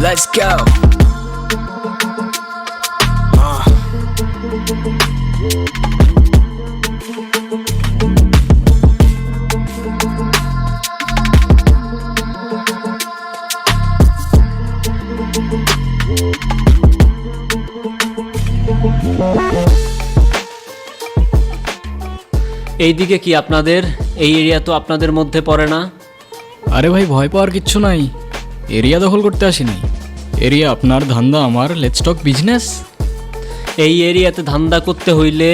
Let's go. এইদিকে কি আপনাদের? এই এরিয়া তো আপনাদের মধ্যে পড়ে না। আরে ভাই, ভয় পাওয়ার কিচ্ছু নাই। এরিয়া দখল করতে আসিনি। এরিয়া আপনার, ধান্দা আমার। Let's talk business. এই এরিয়াতে ধান্দা করতে হইলে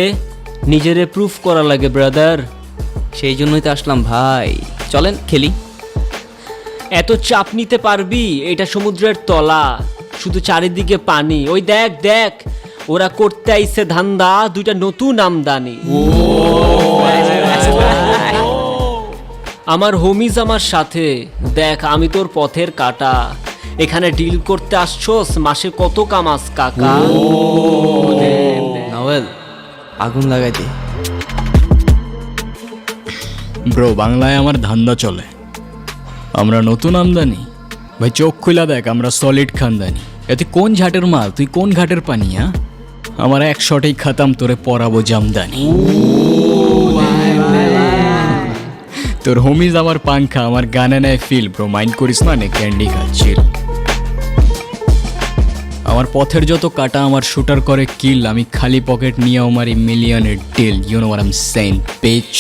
নিজেরে প্রুফ করা লাগে ব্রাদার। সেই জন্যই তো আসলাম ভাই, চলেন খেলি। এত চাপ নিতে পারবি? এটা সমুদ্রের তলা, শুধু চারিদিকে পানি। ওই দেখ দেখ, ওরা করতে আইছে ধান্দা, দুইটা নতুন আমদানি। আমার হোমিজ আমার সাথে। দেখ, আমি তোর পথের কাটা। এখানে ডিল করতে আসছোস, মাসে কত কামাস কাকা? নাওয়েল, আগুন লাগাই দে। ব্রো, বাংলায় আমার ধান্দা চলে। আমরা নতুন আমদানি। ভাই চোখ খুলা দেখ, আমরা সলিড খানদানি। এতে কোন ঝাটের মাল, তুই কোন ঘাটের পানি? হ্যাঁ, আমার এক শটেই খাতাম, তোরে পরাবো জামদানি। তোর হোমিজ আমার পাংখা, আমার গানে নেয় ফিল। ব্রো মাইন্ড করিস না, নে ক্যান্ডি খাচ্ছিল। আমার পথের যত কাটা আমার শুটার করে কিল। আমি খালি পকেট নিয়ে আমার মিলিয়নের deal. You know what I am saying, beach.